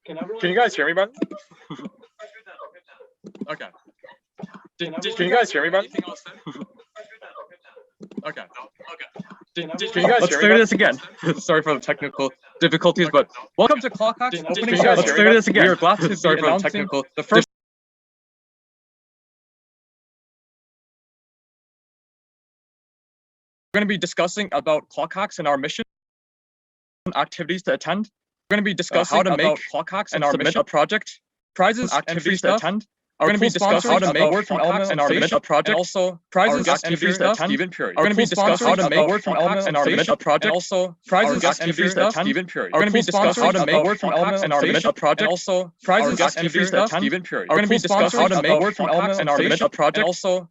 Can you guys hear me, bud? Okay. Can you guys hear me, bud? Okay. Can you guys Let's hear me, do bud? this again. Sorry for the technical difficulties, but welcome to ClockHacks opening you guys Let's hear do me, bud? this again. We are glad to Sorry be for the announcing technical- the first. We're going to be discussing about ClockHacks and our mission, activities to attend. We're going to be discussing how to make ClockHacks and our mission a project, prizes, activities to attend. We're going to be discussing how to make word from element and our mission a project, and also prizes, activities to attend. We're going to be discussing how to make word from element and our mission a project, and also prizes, activities to attend. We're going to be discussing how to make word from element and our mission a project, and also prizes, activities to attend. We're going to be discussing how to make word from element and our mission a project, and also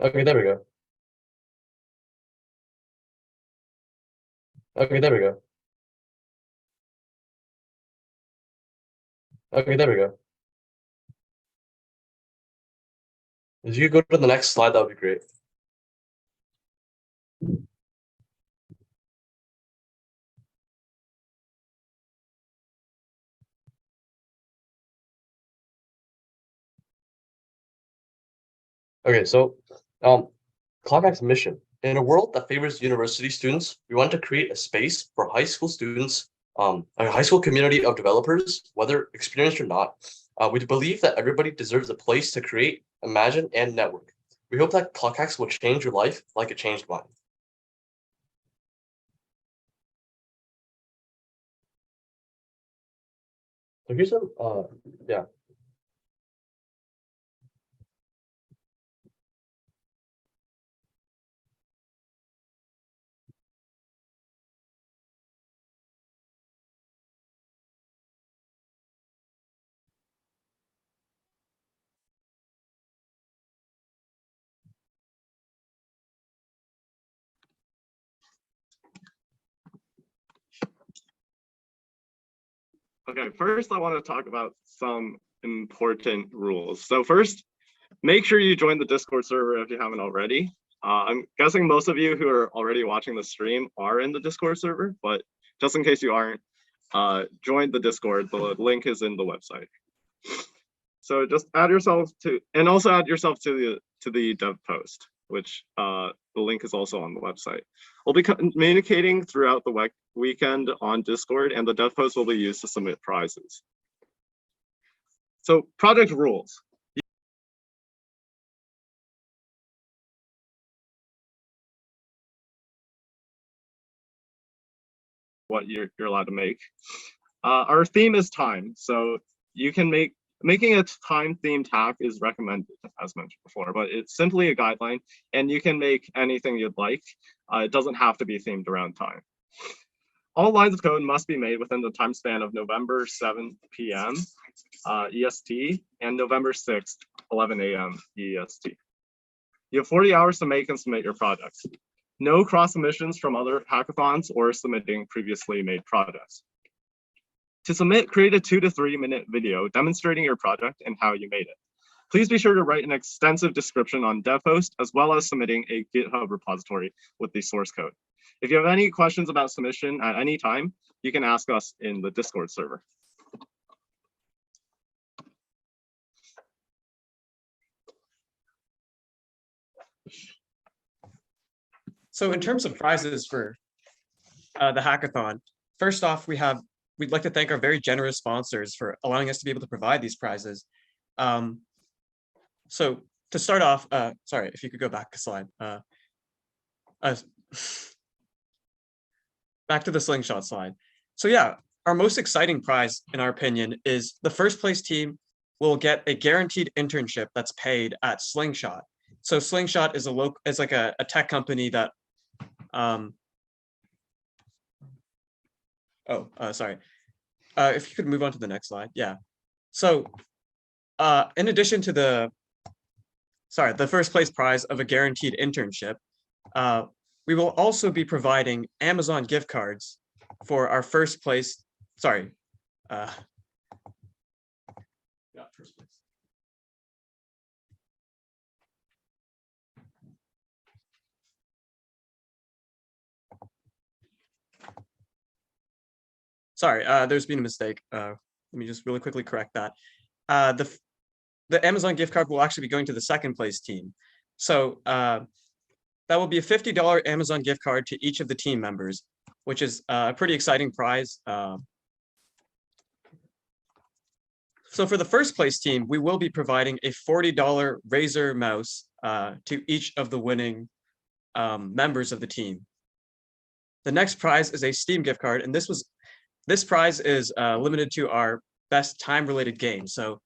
Okay, there we go. Okay, there we go. Okay, there we go. If you go to the next slide, that would be great. Okay, so ClockHacks mission. In a world that favors university students, we want to create a space for high school students, a high school community of developers, whether experienced or not. We believe that everybody deserves a place to create, imagine, and network. We hope that ClockHacks will change your life like it changed mine. So here's some, yeah. Okay, first I want to talk about some important rules. So first, make sure you join the Discord server if you haven't already. I'm guessing most of you who are already watching the stream are in the Discord server, but just in case you aren't, join the Discord. The link is in the website. So just add yourself to, and also add yourself to the dev post, which the link is also on the website. We'll be communicating throughout the weekend on Discord, and the dev post will be used to submit prizes. So project rules. What you're allowed to make. Our theme is time, so you can making a time-themed hack is recommended, as mentioned before, but it's simply a guideline, and you can make anything you'd like. It doesn't have to be themed around time. All lines of code must be made within the time span of November 7 p.m. EST and November 6th, 11 a.m. EST. You have 40 hours to make and submit your projects. No cross submissions from other hackathons or submitting previously made projects. To submit, create a 2 to 3 minute video demonstrating your project and how you made it. Please be sure to write an extensive description on DevPost, as well as submitting a GitHub repository with the source code. If you have any questions about submission at any time, you can ask us in the Discord server. So in terms of prizes for the hackathon, first off, we'd like to thank our very generous sponsors for allowing us to be able to provide these prizes. So to start off, sorry, if you could go back a slide. uh, back to the slingshot slide. So yeah, our most exciting prize, in our opinion, is the first place team will get a guaranteed internship that's paid at Slingshot. So Slingshot is like a tech company that sorry. If you could move on to the next slide. Yeah. So in addition to the first place prize of a guaranteed internship, we will also be providing Amazon gift cards for our first place. Sorry. Yeah, first place. Sorry, there's been a mistake. Let me just really quickly correct that. The Amazon gift card will actually be going to the second place team. So that will be a $50 Amazon gift card to each of the team members, which is a pretty exciting prize. So for the first place team, we will be providing a $40 Razer mouse to each of the winning members of the team. The next prize is a Steam gift card, and this prize is limited to our best time-related game. So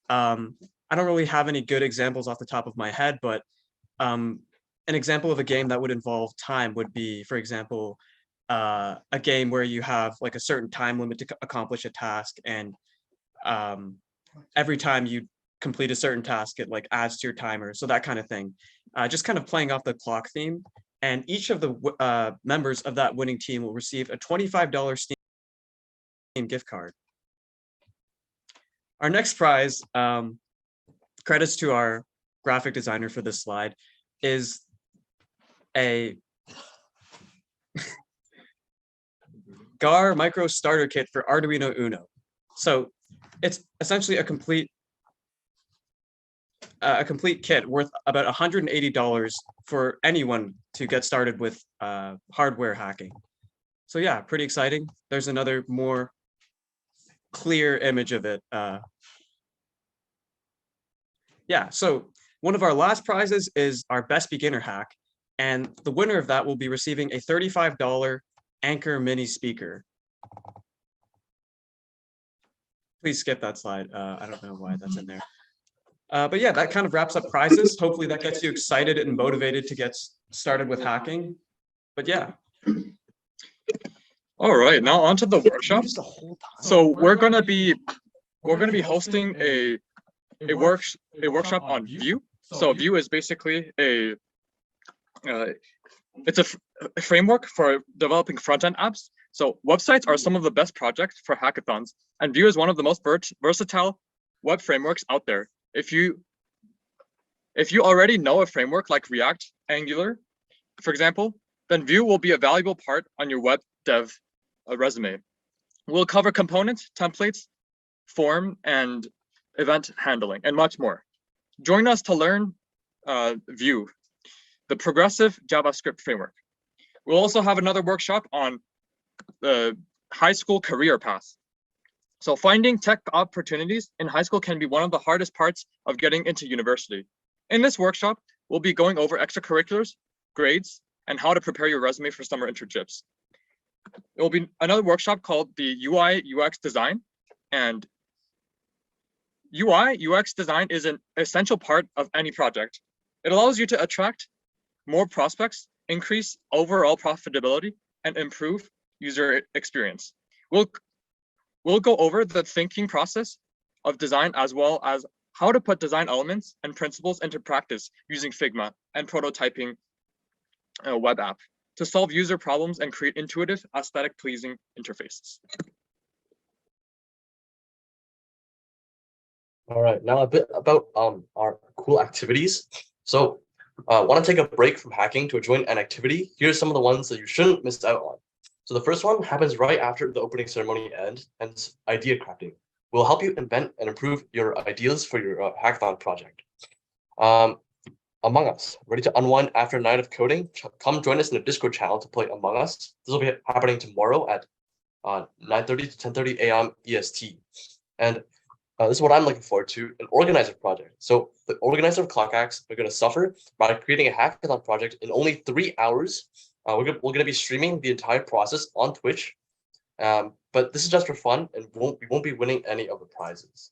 I don't really have any good examples off the top of my head, but an example of a game that would involve time would be, for example, a game where you have like a certain time limit to accomplish a task, and every time you complete a certain task, it like adds to your timer. So that kind of thing. Just kind of playing off the clock theme. And each of the members of that winning team will receive a $25 Steam gift card. Our next prize, credits to our graphic designer for this slide, is a GAR micro starter kit for Arduino Uno. So it's essentially a complete kit worth about $180 for anyone to get started with hardware hacking. So yeah, pretty exciting. There's another more clear image of it. Yeah, so one of our last prizes is our best beginner hack, and the winner of that will be receiving a $35 Anchor mini speaker. Please skip that slide. I don't know why that's in there. But yeah, that kind of wraps up prizes. Hopefully that gets you excited and motivated to get started with hacking. But yeah. All right, now on to the workshop. So we're gonna be hosting a workshop on Vue. So Vue is basically it's a framework for developing front-end apps. So websites are some of the best projects for hackathons, and Vue is one of the most versatile web frameworks out there. If you already know a framework like React, Angular, for example, then Vue will be a valuable part on your web dev resume. We'll cover components, templates, form, and event handling, and much more. Join us to learn Vue, the progressive JavaScript framework. We'll also have another workshop on the high school career path. So finding tech opportunities in high school can be one of the hardest parts of getting into university. In this workshop, we'll be going over extracurriculars, grades, and how to prepare your resume for summer internships. It will be another workshop called the UI UX design, and UI UX design is an essential part of any project. It allows you to attract more prospects, increase overall profitability, and improve user experience. We'll go over the thinking process of design, as well as how to put design elements and principles into practice using Figma and prototyping a web app to solve user problems and create intuitive, aesthetic pleasing interfaces. All right, now a bit about our cool activities. So want to take a break from hacking to join an activity? Here's some of the ones that you shouldn't miss out on. So the first one happens right after the opening ceremony ends, and it's idea crafting. We'll help you invent and improve your ideas for your hackathon project. Among Us, ready to unwind after a night of coding? Come join us in the Discord channel to play Among Us. This will be happening tomorrow at 9:30 to 10:30 a.m. EST. And this is what I'm looking forward to, an organizer project. So the organizer of ClockHacks are going to suffer by creating a hackathon project in only 3 hours. We're going to be streaming the entire process on Twitch. But this is just for fun, and we won't be winning any of the prizes.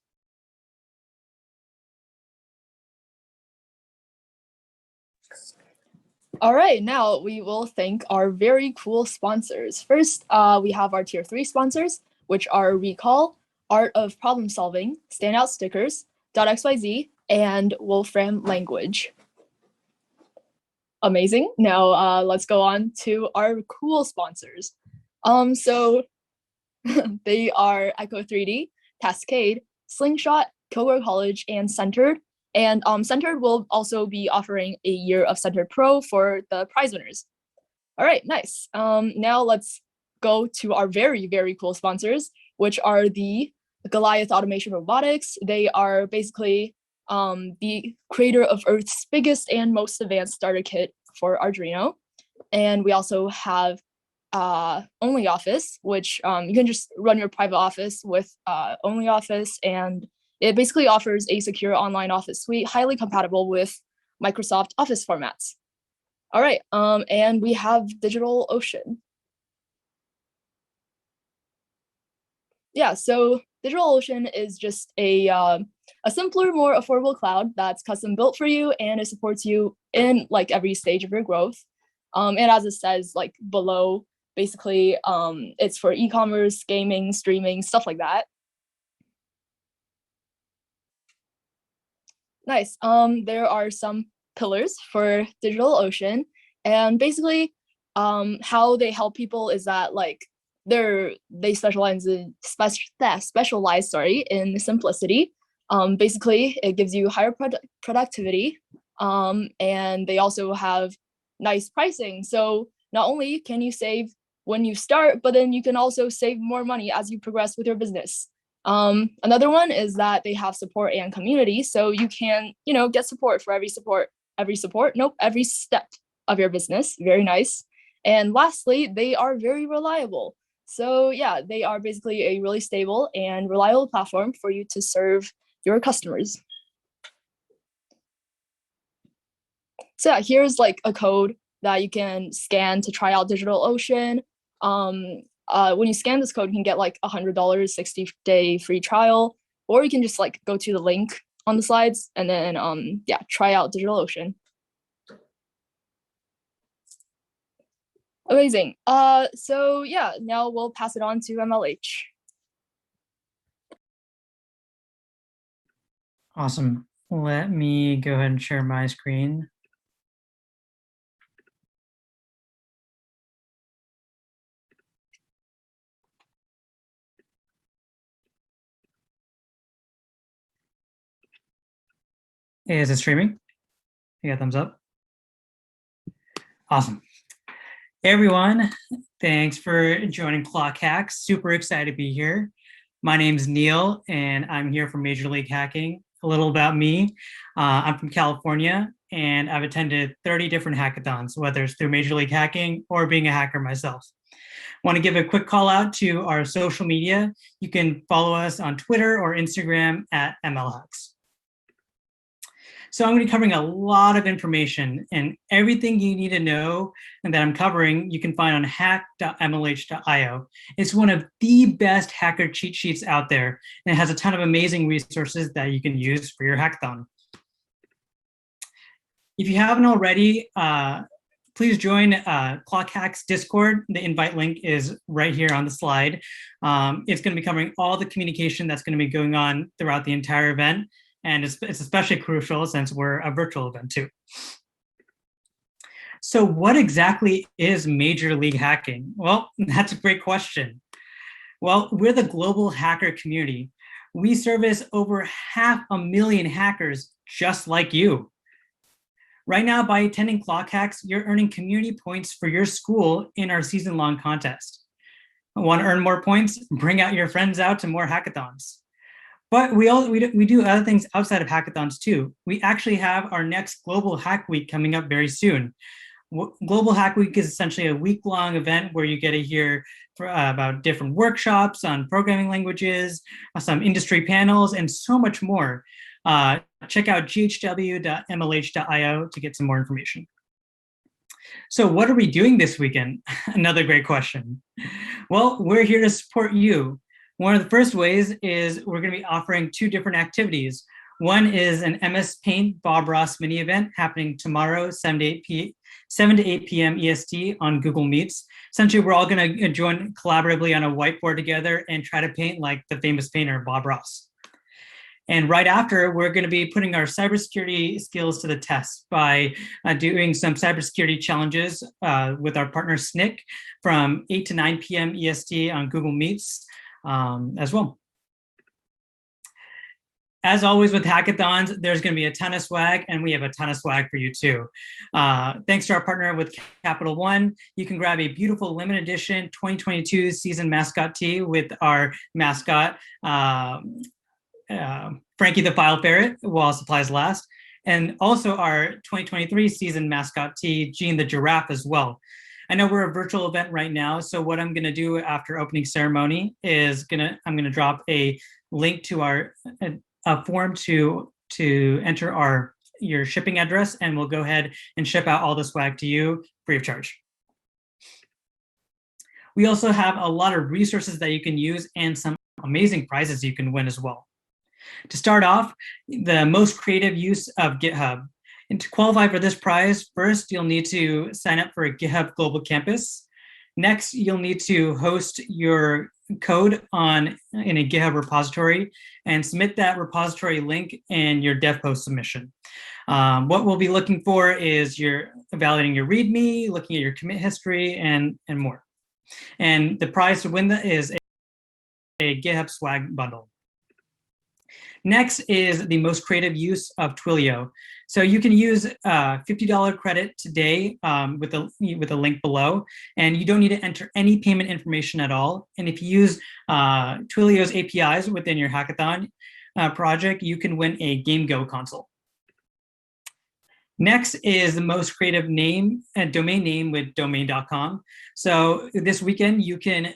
All right, now we will thank our very cool sponsors. First, we have our tier 3 sponsors, which are Recall, Art of Problem Solving, Standout Stickers, .xyz, and Wolfram Language. Amazing. Now let's go on to our cool sponsors. So they are Echo 3D, Cascade, Slingshot, Kilgore College, and Centered. And Centered will also be offering a year of Centered Pro for the prize winners. All right, nice. Now let's go to our very, very cool sponsors, which are the Goliath Automation Robotics. They are basically the creator of Earth's biggest and most advanced starter kit for Arduino. And we also have OnlyOffice, which you can just run your private office with OnlyOffice, and it basically offers a secure online office suite, highly compatible with Microsoft Office formats. All right, and we have DigitalOcean. Yeah, so DigitalOcean is just a simpler, more affordable cloud that's custom built for you, and it supports you in like every stage of your growth. And as it says like below, basically it's for e-commerce, gaming, streaming, stuff like that. Nice. There are some pillars for DigitalOcean, and basically how they help people is that like they specialize in in simplicity. Basically it gives you higher productivity, and they also have nice pricing. So not only can you save when you start, but then you can also save more money as you progress with your business. Another one is that they have support and community, so you can, get support for every step of your business. Very nice. And lastly, they are very reliable. So yeah, they are basically a really stable and reliable platform for you to serve your customers. So yeah, here's like a code that you can scan to try out DigitalOcean. When you scan this code, you can get like $100 60-day free trial, or you can just like go to the link on the slides and then yeah, try out DigitalOcean. Amazing. So yeah, now we'll pass it on to MLH. Awesome. Let me go ahead and share my screen. Is it streaming? You got thumbs up? Awesome. Hey everyone, thanks for joining ClockHacks. Super excited to be here. My name's Neil, and I'm here for Major League Hacking. A little about me. I'm from California, and I've attended 30 different hackathons, whether it's through Major League Hacking or being a hacker myself. Want to give a quick call out to our social media. You can follow us on Twitter or Instagram at MLHacks. So I'm going to be covering a lot of information, and everything you need to know and that I'm covering, you can find on hack.mlh.io. It's one of the best hacker cheat sheets out there, and it has a ton of amazing resources that you can use for your hackathon. If you haven't already, please join ClockHacks Discord. The invite link is right here on the slide. It's going to be covering all the communication that's going to be going on throughout the entire event. And it's especially crucial since we're a virtual event too. So what exactly is Major League Hacking? Well, that's a great question. Well, we're the global hacker community. We service over 500,000 hackers just like you. Right now, by attending ClockHacks, you're earning community points for your school in our season-long contest. Want to earn more points? Bring out your friends out to more hackathons. But we do other things outside of hackathons too. We actually have our next Global Hack Week coming up very soon. Global Hack Week is essentially a week-long event where you get to hear about different workshops on programming languages, some industry panels, and so much more. Check out ghw.mlh.io to get some more information. So what are we doing this weekend? Another great question. Well, we're here to support you. One of the first ways is we're going to be offering 2 different activities. One is an MS Paint Bob Ross mini event happening tomorrow, 7 to 8 p.m. EST on Google Meets. Essentially, we're all going to join collaboratively on a whiteboard together and try to paint like the famous painter, Bob Ross. And right after, we're going to be putting our cybersecurity skills to the test by doing some cybersecurity challenges with our partner SNCC from 8 to 9 p.m. EST on Google Meets as well. As always with hackathons, there's going to be a ton of swag, and we have a ton of swag for you too. Thanks to our partner with Capital One, you can grab a beautiful limited edition 2022 season mascot tee with our mascot, Frankie the File Ferret, while supplies last, and also our 2023 season mascot tee, Gene the Giraffe, as well. I know we're a virtual event right now, so what I'm going to do after opening ceremony is I'm going to drop a link to our form to enter your shipping address, and we'll go ahead and ship out all the swag to you free of charge. We also have a lot of resources that you can use and some amazing prizes you can win as well. To start off, the most creative use of GitHub. And to qualify for this prize, first, you'll need to sign up for a GitHub Global Campus. Next, you'll need to host your code in a GitHub repository and submit that repository link in your dev post submission. What we'll be looking for is you're evaluating your README, looking at your commit history, and more. And the prize to win that is a GitHub swag bundle. Next is the most creative use of Twilio. So you can use $50 credit today with a link below, and you don't need to enter any payment information at all. And if you use Twilio's APIs within your hackathon project, you can win a GameGo console. Next is the most creative name and domain name with domain.com. So this weekend you can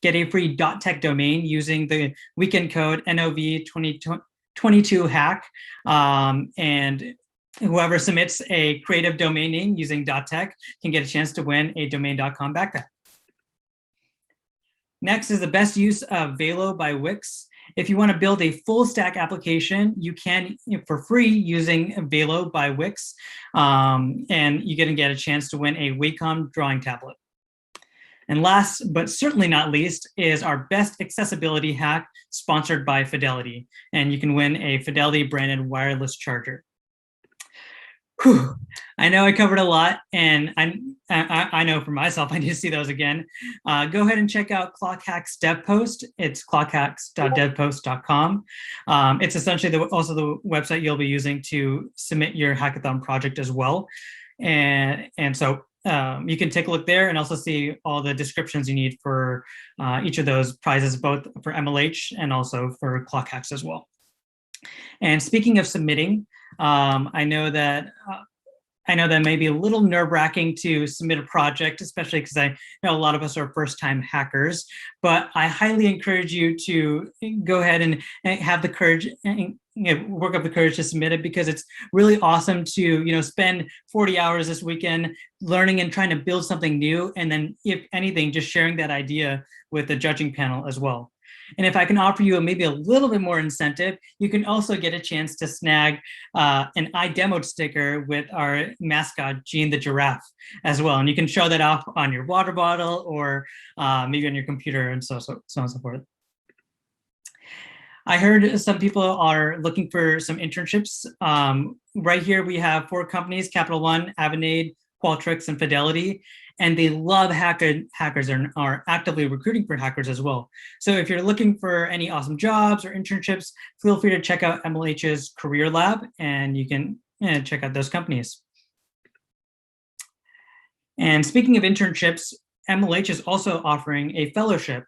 get a free .tech domain using the weekend code NOV22hack, and whoever submits a creative domain name using .tech can get a chance to win a domain.com backpack. Next is the best use of Velo by Wix. If you want to build a full stack application, you can for free using Velo by Wix, and you're going to get a chance to win a Wacom drawing tablet. And last, but certainly not least, is our best accessibility hack sponsored by Fidelity. And you can win a Fidelity branded wireless charger. Whew. I know I covered a lot, and I know for myself, I need to see those again. Go ahead and check out ClockHacks dev post. It's clockhacks.devpost.com. It's essentially also the website you'll be using to submit your hackathon project as well. And so you can take a look there and also see all the descriptions you need for each of those prizes, both for MLH and also for ClockHacks as well. And speaking of submitting, I know that may be a little nerve-wracking to submit a project, especially because I know a lot of us are first-time hackers, but I highly encourage you to go ahead and have the courage and work up the courage to submit it, because it's really awesome to spend 40 hours this weekend learning and trying to build something new, and then if anything, just sharing that idea with the judging panel as well. And if I can offer you maybe a little bit more incentive, you can also get a chance to snag an I demoed sticker with our mascot, Gene the Giraffe, as well. And you can show that off on your water bottle or maybe on your computer and so on and so forth. I heard some people are looking for some internships. Right here, we have 4 companies: Capital One, Avanade, Qualtrics, and Fidelity. And they love hackers and are actively recruiting for hackers as well. So if you're looking for any awesome jobs or internships, feel free to check out MLH's Career Lab, and you can check out those companies. And speaking of internships, MLH is also offering a fellowship.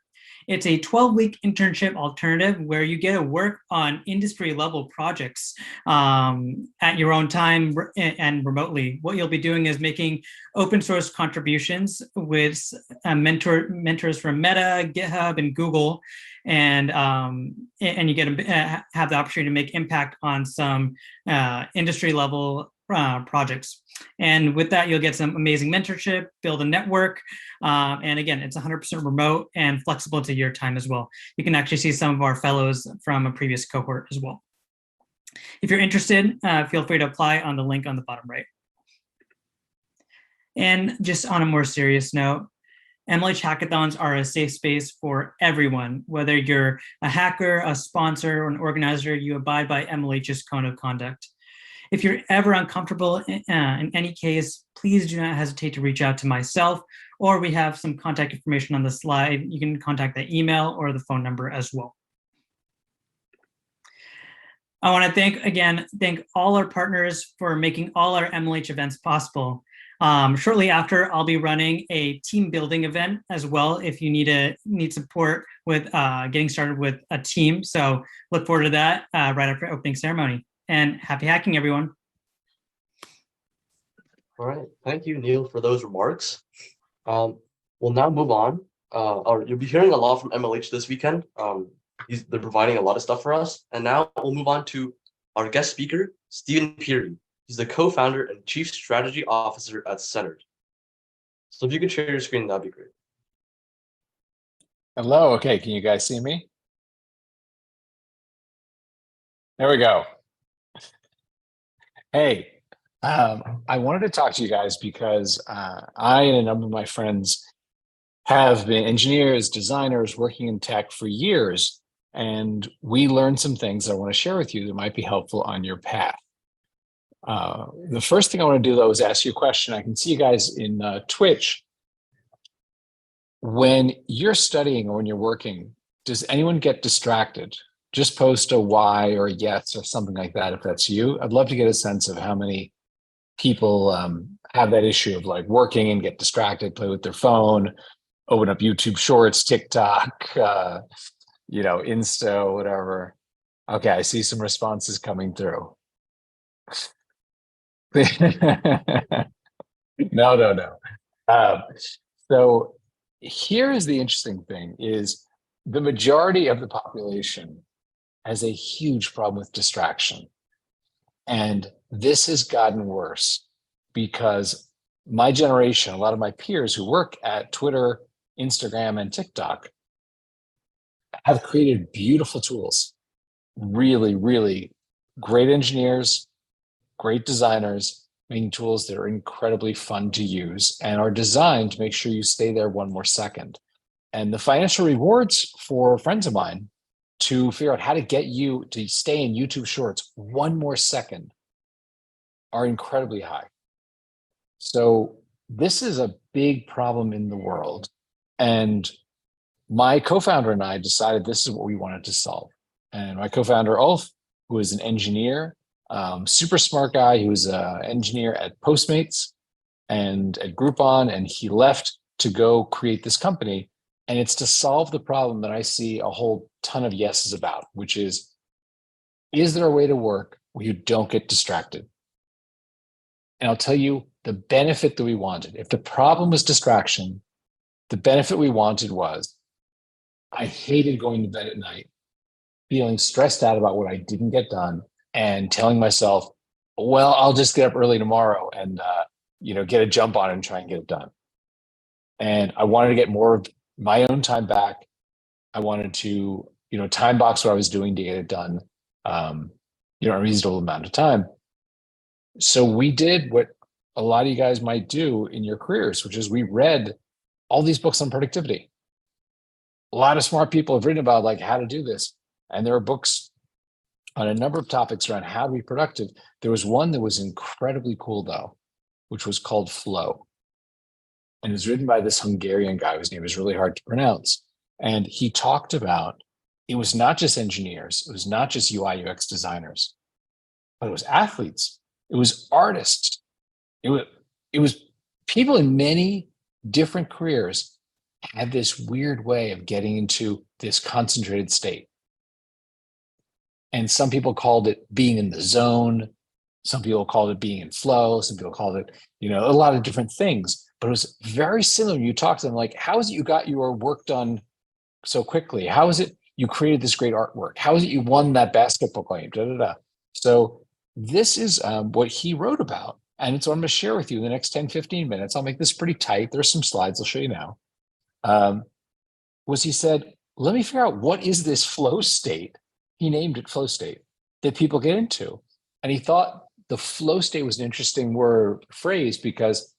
It's a 12-week internship alternative where you get to work on industry level projects at your own time and remotely. What you'll be doing is making open source contributions with mentors from Meta, GitHub, and Google, and you get to have the opportunity to make impact on some industry level projects. And with that, you'll get some amazing mentorship, build a network, and again, it's 100% remote and flexible to your time as well. You can actually see some of our fellows from a previous cohort as well. If you're interested, feel free to apply on the link on the bottom right. And just on a more serious note, MLH hackathons are a safe space for everyone. Whether you're a hacker, a sponsor, or an organizer, you abide by MLH's code of conduct. If you're ever uncomfortable in any case, please do not hesitate to reach out to myself, or we have some contact information on the slide. You can contact the email or the phone number as well. I want to thank all our partners for making all our MLH events possible. Shortly after, I'll be running a team building event as well if you need support with getting started with a team. So look forward to that right after opening ceremony. And happy hacking, everyone. All right, thank you, Neil, for those remarks. We'll now move on. You'll be hearing a lot from MLH this weekend. They're providing a lot of stuff for us. And now we'll move on to our guest speaker, Stephen Peary. He's the co-founder and chief strategy officer at Centered. So if you could share your screen, that'd be great. Hello, okay, can you guys see me? There we go. Hey, I wanted to talk to you guys because I and a number of my friends have been engineers, designers working in tech for years, and we learned some things that I want to share with you that might be helpful on your path. The first thing I want to do, though, is ask you a question. I can see you guys in Twitch. When you're studying or when you're working, does anyone get distracted? Just post a Y or a yes or something like that if that's you. I'd love to get a sense of how many people have that issue of like working and get distracted, play with their phone, open up YouTube Shorts, TikTok, Insta, whatever. Okay, I see some responses coming through. No. So here's the interesting thing is the majority of the population has a huge problem with distraction. And this has gotten worse because my generation, a lot of my peers who work at Twitter, Instagram, and TikTok have created beautiful tools. Really, really great engineers, great designers, making tools that are incredibly fun to use and are designed to make sure you stay there one more second. And the financial rewards for friends of mine to figure out how to get you to stay in YouTube Shorts one more second are incredibly high. So this is a big problem in the world. And my co-founder and I decided this is what we wanted to solve. And my co-founder, Ulf, who is an engineer, super smart guy, who was an engineer at Postmates and at Groupon, and he left to go create this company. And it's to solve the problem that I see a whole ton of yeses about, which is there a way to work where you don't get distracted? And I'll tell you the benefit that we wanted. If the problem was distraction, the benefit we wanted was I hated going to bed at night, feeling stressed out about what I didn't get done and telling myself, well, I'll just get up early tomorrow and get a jump on it and try and get it done. And I wanted to get more of my own time back. I wanted to, time box what I was doing to get it done, a reasonable amount of time. So we did what a lot of you guys might do in your careers, which is we read all these books on productivity. A lot of smart people have written about like how to do this. And there are books on a number of topics around how to be productive. There was one that was incredibly cool though, which was called Flow. And it was written by this Hungarian guy whose name is really hard to pronounce. And he talked about, it was not just engineers, it was not just UI UX designers, but it was athletes, it was artists, it was people in many different careers have this weird way of getting into this concentrated state. And some people called it being in the zone. Some people called it being in flow. Some people called it, a lot of different things. But it was very similar. You talk to them like, how is it you got your work done so quickly? How is it you created this great artwork? How is it you won that basketball game? Da, da, da. So this is what he wrote about. And it's what I'm going to share with you in the next 10, 15 minutes. I'll make this pretty tight. There's some slides I'll show you now. Was he said, let me figure out what is this flow state? He named it flow state that people get into. And he thought the flow state was an interesting phrase because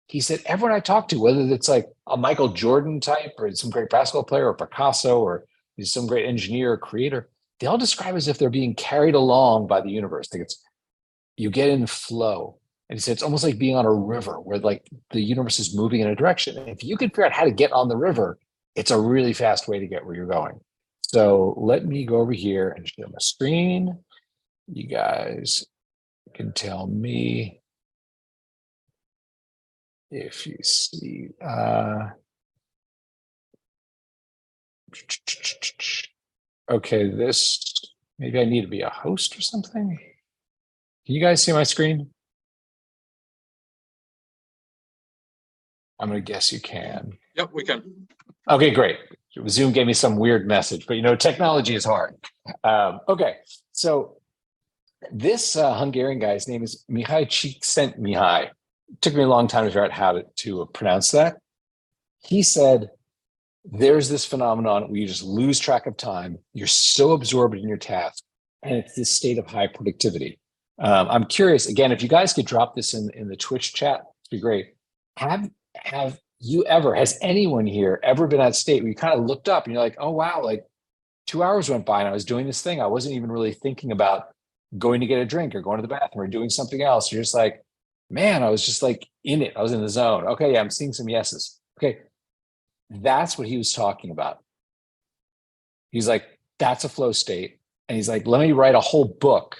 he said, everyone I talk to, whether it's like a Michael Jordan type or some great basketball player or Picasso or some great engineer or creator, they all describe it as if they're being carried along by the universe. Like you get in flow. And he said, it's almost like being on a river where like the universe is moving in a direction. And if you can figure out how to get on the river, it's a really fast way to get where you're going. So let me go over here and share my screen. You guys can tell me if you see. Okay, maybe I need to be a host or something. Can you guys see my screen? I'm going to guess you can. Yep, we can. Okay, great. Zoom gave me some weird message, but technology is hard. Okay, so this Hungarian guy's name is Mihai Csikszentmihalyi. It took me a long time to figure out how to pronounce that. He said, there's this phenomenon where you just lose track of time. You're so absorbed in your task, and it's this state of high productivity. I'm curious, again, if you guys could drop this in the Twitch chat, it'd be great. Has anyone here ever been at that state where you kind of looked up and you're like, oh, wow, like 2 hours went by and I was doing this thing. I wasn't even really thinking about going to get a drink or going to the bathroom or doing something else. You're just like, man, I was just like in it. I was in the zone. Okay, yeah, I'm seeing some yeses. Okay, that's what he was talking about. He's like, that's a flow state. And he's like, let me write a whole book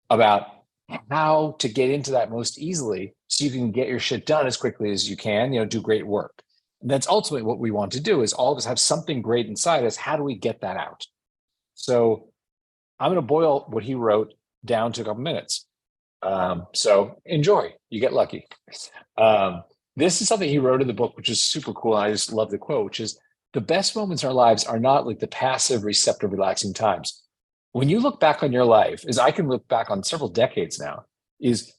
about how to get into that most easily so you can get your shit done as quickly as you can, do great work. And that's ultimately what we want to do is all of us have something great inside us. How do we get that out? So I'm going to boil what he wrote down to a couple minutes. So enjoy, you get lucky. This is something he wrote in the book, which is super cool. I just love the quote, which is the best moments in our lives are not like the passive, receptive, relaxing times. When you look back on your life, as I can look back on several decades now, is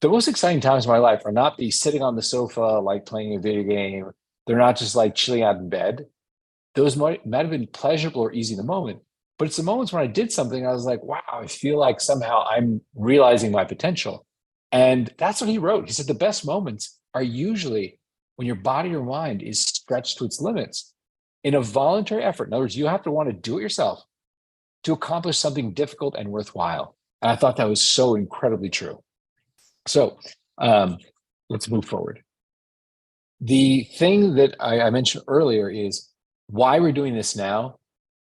the most exciting times of my life are not the sitting on the sofa, like playing a video game. They're not just like chilling out in bed. Those might have been pleasurable or easy in the moment, but it's the moments when I did something, I was like, wow, I feel like somehow I'm realizing my potential. And that's what he wrote. He said the best moments are usually when your body or mind is stretched to its limits in a voluntary effort. In other words, you have to want to do it yourself to accomplish something difficult and worthwhile. And I thought that was so incredibly true. So let's move forward. The thing that I mentioned earlier is why we're doing this now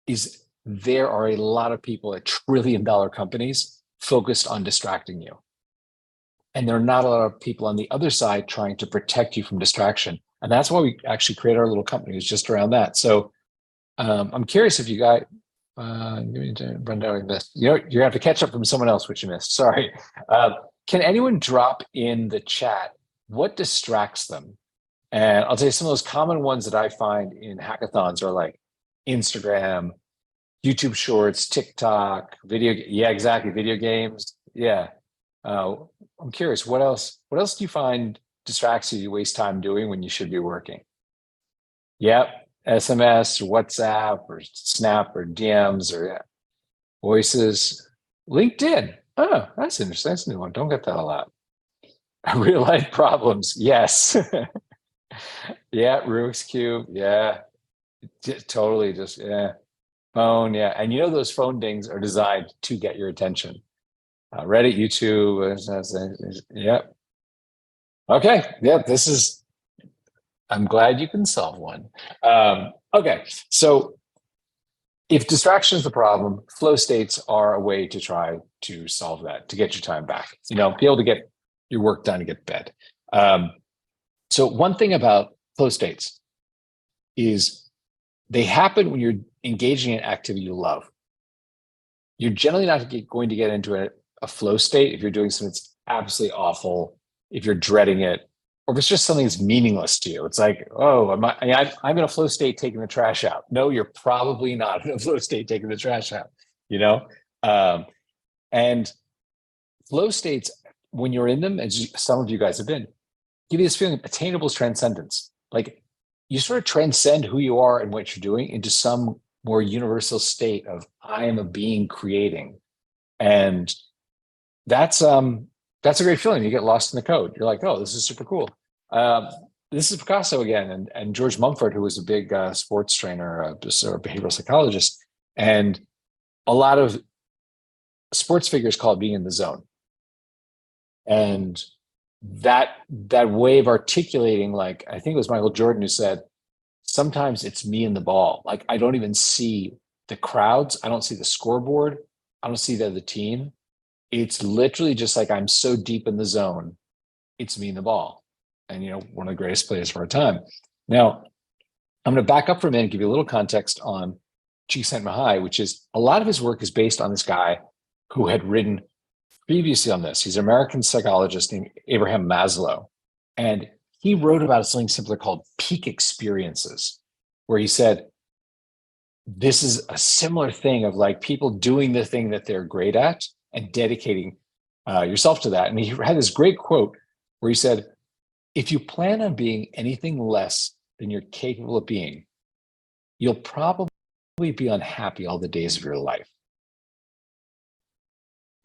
is there are a lot of people at trillion-dollar companies focused on distracting you. And there are not a lot of people on the other side trying to protect you from distraction. And that's why we actually created our little company, is just around that. So I'm curious if you guys, give me a rundown of this. You're going to have to catch up from someone else, which you missed. Sorry. Can anyone drop in the chat what distracts them? And I'll tell you some of those common ones that I find in hackathons are like Instagram, YouTube Shorts, TikTok, yeah, exactly, video games. Yeah. I'm curious, what else do you find distracts you waste time doing when you should be working? Yep. SMS, or WhatsApp, or Snap, or DMs, or voices. LinkedIn. Oh, that's interesting. That's a new one. Don't get that a lot. Real life problems. Yes. Yeah. Rubik's Cube. Yeah. Totally. Just, yeah. Phone. Yeah. And those phone dings are designed to get your attention. Reddit, YouTube. Yep. Okay. Yeah. I'm glad you can solve one. Okay. So if distraction is the problem, flow states are a way to try to solve that, to get your time back, be able to get your work done and get to bed. So one thing about flow states, is they happen when you're engaging in activity you love. You're generally not going to get into a flow state if you're doing something that's absolutely awful, if you're dreading it, or if it's just something that's meaningless to you. It's like, oh, I'm in a flow state taking the trash out. No, you're probably not in a flow state taking the trash out, you know? And flow states, when you're in them, as some of you guys have been, give you this feeling of attainable transcendence. Like you sort of transcend who you are and what you're doing into some more universal state of I am a being creating. And that's a great feeling. You get lost in the code. You're like, oh, this is super cool. This is Picasso again, and George Mumford, who was a big sports trainer, or behavioral psychologist, and a lot of sports figures call it being in the zone. And that way of articulating, like I think it was Michael Jordan who said, sometimes it's me and the ball. Like I don't even see the crowds. I don't see the scoreboard. I don't see the other team. It's literally just like I'm so deep in the zone. It's me and the ball. And, you know, one of the greatest players of our time. Now, I'm going to back up for a minute and give you a little context on Csikszentmihalyi, which is a lot of his work is based on this guy who had written previously on this. He's an American psychologist named Abraham Maslow. And he wrote about something simpler called peak experiences, where he said, this is a similar thing of like people doing the thing that they're great at and dedicating yourself to that. And he had this great quote where he said, if you plan on being anything less than you're capable of being, you'll probably be unhappy all the days of your life.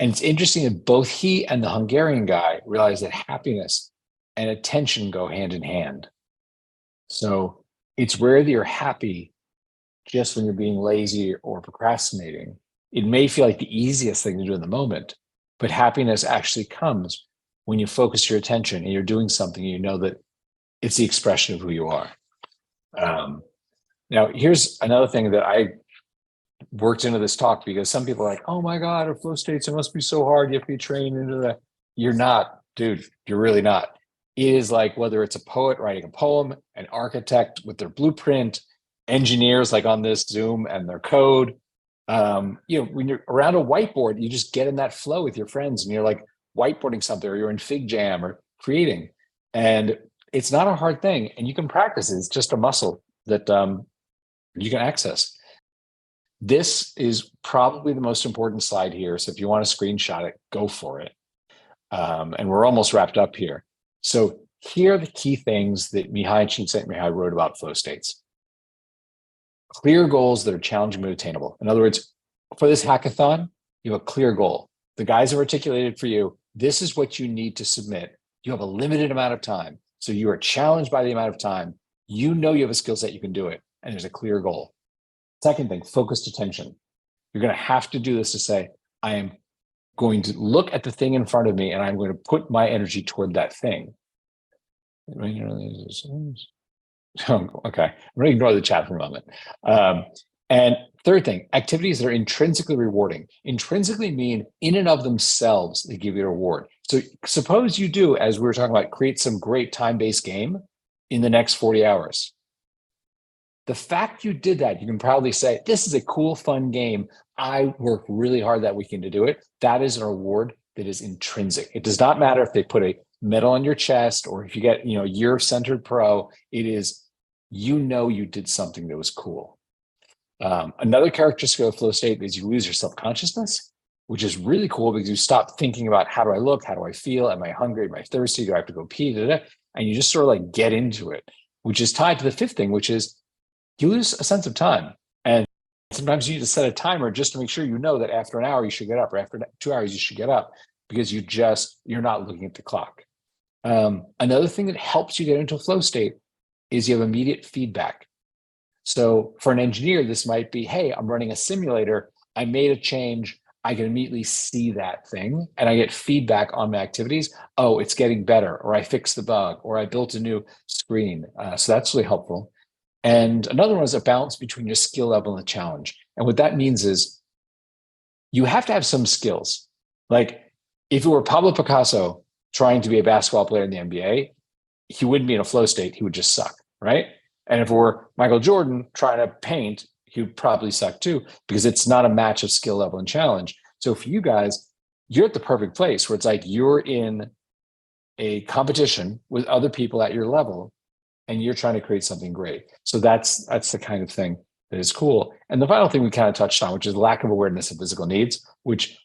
And it's interesting that both he and the Hungarian guy realized that happiness and attention go hand in hand. So it's rare that you're happy just when you're being lazy or procrastinating. It may feel like the easiest thing to do in the moment, but happiness actually comes when you focus your attention and you're doing something and you know that it's the expression of who you are. Now, here's another thing that I worked into this talk, because some people are like, oh my God, our flow states, it must be so hard. You have to be trained into that. You're not, dude, you're really not. It is like whether it's a poet writing a poem, an architect with their blueprint, engineers like on this Zoom and their code. You know, when you're around a whiteboard, you just get in that flow with your friends and you're like whiteboarding something, or you're in Fig Jam or creating. And it's not a hard thing, and you can practice it. It's just a muscle that you can access. This is probably the most important slide here. So if you want to screenshot it, go for it. And we're almost wrapped up here. So here are the key things that Csikszentmihalyi wrote about flow states. Clear goals that are challenging but attainable. In other words, for this hackathon, you have a clear goal. The guys have articulated for you, this is what you need to submit. You have a limited amount of time. So you are challenged by the amount of time. You know you have a skill set, you can do it. And there's a clear goal. Second thing, focused attention. You're going to have to do this to say, I am going to look at the thing in front of me and I'm going to put my energy toward that thing. Okay, I'm going to ignore the chat for a moment. And third thing, activities that are intrinsically rewarding. Intrinsically mean in and of themselves, they give you a reward. So suppose you do, as we were talking about, create some great time-based game in the next 40 hours. The fact you did that, you can proudly say, this is a cool, fun game. I worked really hard that weekend to do it. That is a reward that is intrinsic. It does not matter if they put a medal on your chest or if you get, year centered pro. It is, you did something that was cool. Another characteristic of flow state is you lose your self-consciousness, which is really cool because you stop thinking about how do I look? How do I feel? Am I hungry? Am I thirsty? Do I have to go pee? And you just sort of like get into it, which is tied to the fifth thing, which is you lose a sense of time. And sometimes you need to set a timer just to make sure you know that after an hour you should get up, or after 2 hours you should get up, because you're not looking at the clock. Another thing that helps you get into a flow state is you have immediate feedback. So for an engineer, this might be, hey, I'm running a simulator. I made a change. I can immediately see that thing and I get feedback on my activities. Oh, it's getting better, or I fixed the bug, or I built a new screen. So that's really helpful. And another one is a balance between your skill level and the challenge. And what that means is you have to have some skills. Like if it were Pablo Picasso trying to be a basketball player in the NBA, he wouldn't be in a flow state. He would just suck, right? And if we're Michael Jordan trying to paint, he would probably suck too, because it's not a match of skill level and challenge. So for you guys, you're at the perfect place where it's like you're in a competition with other people at your level and you're trying to create something great. So that's the kind of thing that is cool. And the final thing we kind of touched on, which is lack of awareness of physical needs, which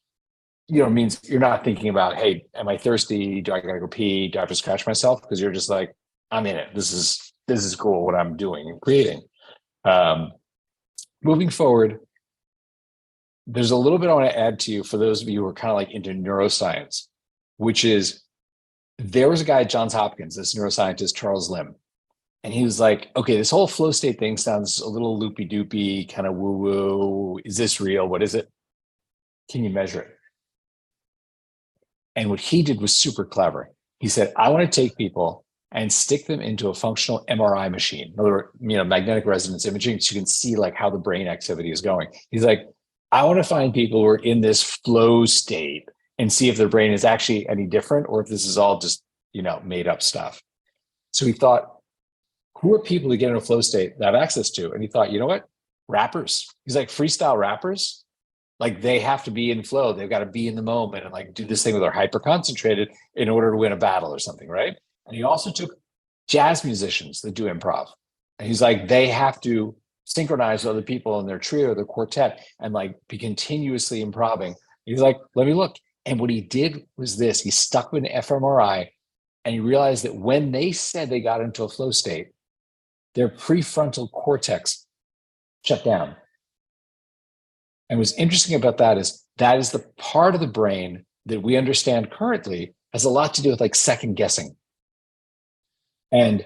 means you're not thinking about, hey, am I thirsty? Do I gotta go pee? Do I have to scratch myself? Because you're just like, I'm in it. This is cool what I'm doing and creating. Moving forward, there's a little bit I want to add to you for those of you who are kind of like into neuroscience, which is there was a guy at Johns Hopkins, this neuroscientist, Charles Lim, and he was like, okay, this whole flow state thing sounds a little loopy doopy, kind of woo woo. Is this real? What is it? Can you measure it? And what he did was super clever. He said, I want to take people and stick them into a functional MRI machine, in other words, magnetic resonance imaging, so you can see like how the brain activity is going. He's like, I want to find people who are in this flow state and see if their brain is actually any different or if this is all just, made up stuff. So he thought, who are people who get in a flow state that have access to? And he thought, you know what? Rappers. He's like, freestyle rappers, like they have to be in flow. They've got to be in the moment and like do this thing where they're hyper concentrated in order to win a battle or something, right? And he also took jazz musicians that do improv. And he's like, they have to synchronize with other people in their trio, their quartet, and like be continuously improving. He's like, let me look. And what he did was this, he stuck with an fMRI and he realized that when they said they got into a flow state, their prefrontal cortex shut down. And what's interesting about that is the part of the brain that we understand currently has a lot to do with like second guessing. And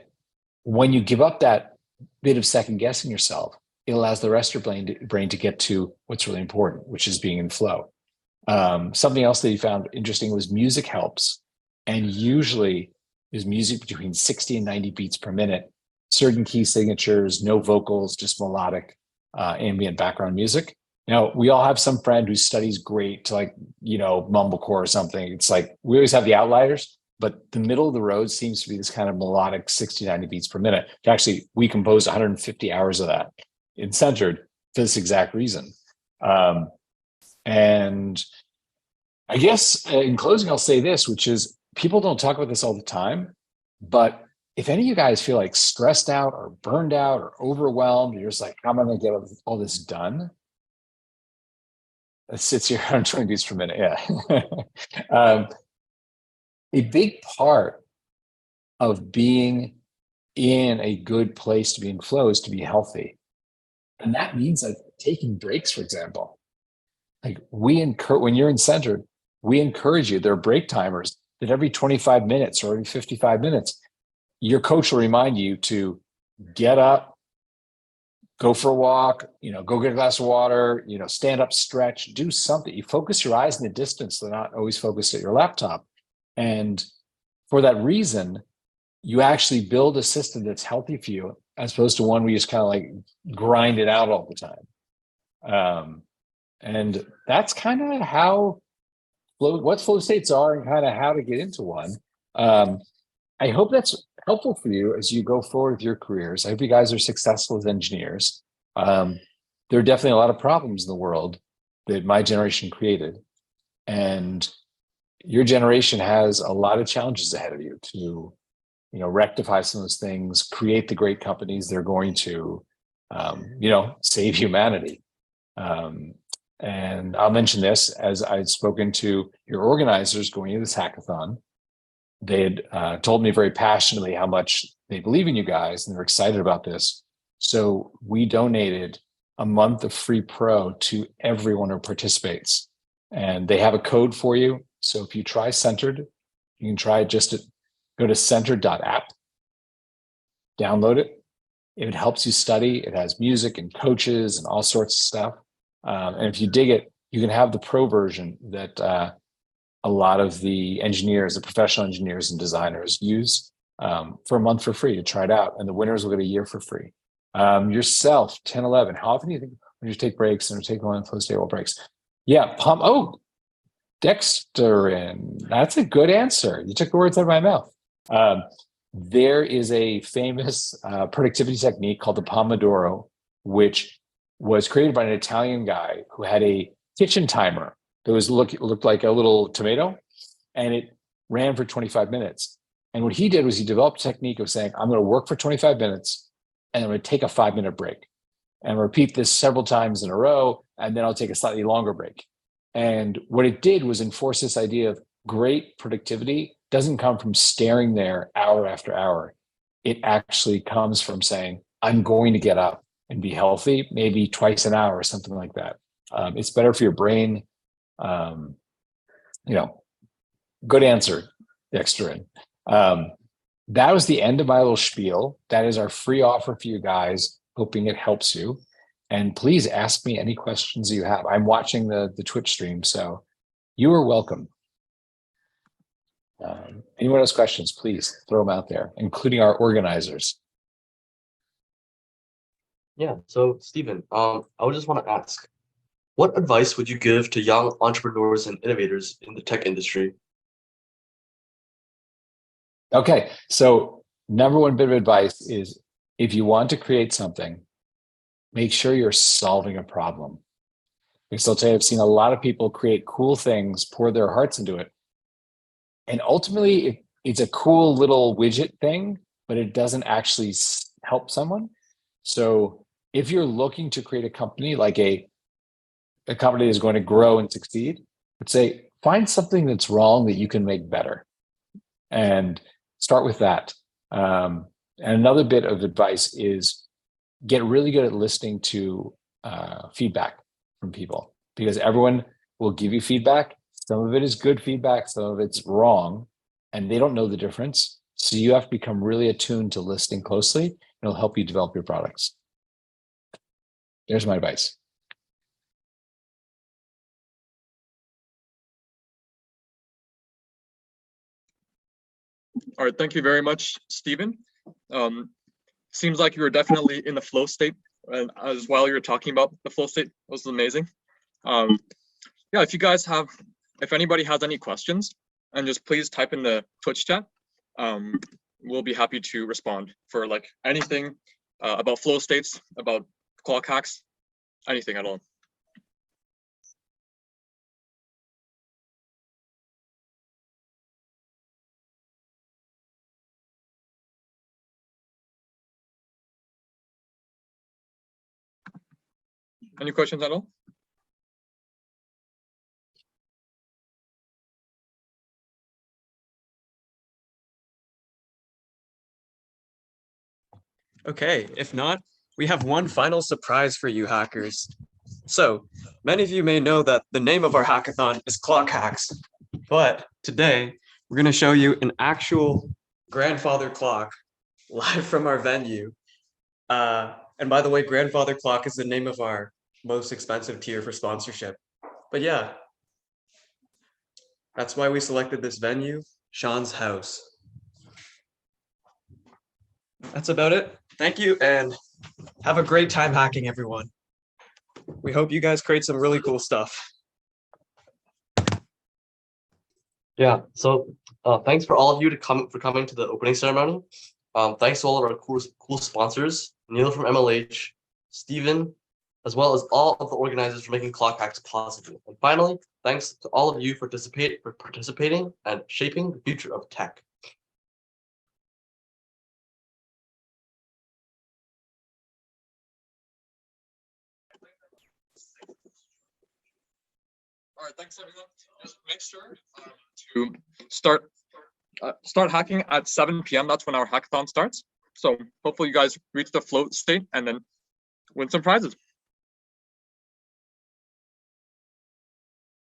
when you give up that bit of second guessing yourself, it allows the rest of your brain to get to what's really important, which is being in flow. Something else that he found interesting was music helps. And usually is music between 60 and 90 beats per minute, certain key signatures, no vocals, just melodic ambient background music. Now, we all have some friend who studies great to like, mumblecore or something. It's like, we always have the outliers, but the middle of the road seems to be this kind of melodic 60, 90 beats per minute. Actually, we composed 150 hours of that in Centered for this exact reason. And I guess in closing, I'll say this, which is people don't talk about this all the time, but if any of you guys feel like stressed out or burned out or overwhelmed, you're just like, how am I going to get all this done? It sits here 120 beats per minute. Yeah. A big part of being in a good place to be in flow is to be healthy. And that means like taking breaks, for example. Like when you're in Centered, we encourage you, there are break timers that every 25 minutes or every 55 minutes, your coach will remind you to get up, go for a walk, go get a glass of water, stand up, stretch, do something. You focus your eyes in the distance. They're not always focused at your laptop. And for that reason, you actually build a system that's healthy for you, as opposed to one where you just kind of like grind it out all the time. And that's kind of how what flow states are and kind of how to get into one. I hope that's helpful for you as you go forward with your careers. I hope you guys are successful as engineers. There are definitely a lot of problems in the world that my generation created. And your generation has a lot of challenges ahead of you to, rectify some of those things, create the great companies that are going to, save humanity. And I'll mention this, as I'd spoken to your organizers going into this hackathon. They had told me very passionately how much they believe in you guys and they're excited about this. So we donated a month of free pro to everyone who participates. And they have a code for you. So if you try Centered, you can try go to centered.app, download it. It helps you study. It has music and coaches and all sorts of stuff. And if you dig it, you can have the pro version that a lot of the engineers, the professional engineers and designers use for a month for free to try it out. And the winners will get a year for free. Yourself, 10, 11, how often do you think when you take breaks and take one flow stable breaks? Yeah, Dexterin. That's a good answer. You took the words out of my mouth. there is a famous productivity technique called the Pomodoro, which was created by an Italian guy who had a kitchen timer that looked like a little tomato, and it ran for 25 minutes. And what he did was he developed a technique of saying, I'm going to work for 25 minutes, and I'm going to take a 5-minute break, and repeat this several times in a row, and then I'll take a slightly longer break. And what it did was enforce this idea of great productivity doesn't come from staring there hour after hour. It actually comes from saying, I'm going to get up and be healthy, maybe twice an hour or something like that. It's better for your brain. Good answer, Dexterin. That was the end of my little spiel. That is our free offer for you guys, hoping it helps you. And please ask me any questions you have. I'm watching the Twitch stream, so you are welcome. Anyone has questions, please throw them out there, including our organizers. Yeah, so Stephen, I would just want to ask, what advice would you give to young entrepreneurs and innovators in the tech industry? Okay, so number one bit of advice is if you want to create something, make sure you're solving a problem. Because I'll tell you, I've seen a lot of people create cool things, pour their hearts into it. And ultimately, it's a cool little widget thing, but it doesn't actually help someone. So if you're looking to create a company, like a company that is going to grow and succeed, I'd say find something that's wrong that you can make better. And start with that. And another bit of advice is get really good at listening to feedback from people, because everyone will give you feedback. Some of it is good feedback, some of it's wrong, and they don't know the difference. So you have to become really attuned to listening closely, and it'll help you develop your products. There's my advice. All right, thank you very much, Stephen. Seems like you were definitely in the flow state as while you were talking about the flow state. It was amazing. Yeah, if anybody has any questions, and just please type in the Twitch chat. We'll be happy to respond for like anything about flow states, about ClockHacks, anything at all. Any questions at all? Okay, if not, we have one final surprise for you hackers. So, many of you may know that the name of our hackathon is ClockHacks, but today we're going to show you an actual grandfather clock live from our venue. And by the way, grandfather clock is the name of our most expensive tier for sponsorship. But yeah, that's why we selected this venue, Sean's house. That's about it. Thank you, and have a great time hacking, everyone. We hope you guys create some really cool stuff. Yeah, so thanks for all of you for coming to the opening ceremony. Thanks to all of our cool sponsors, Neil from MLH, Stephen, as well as all of the organizers for making ClockHacks possible. And finally, thanks to all of you for participating and shaping the future of tech. All right, thanks everyone. Just make sure to start hacking at 7 p.m. That's when our hackathon starts. So hopefully you guys reach the float state and then win some prizes.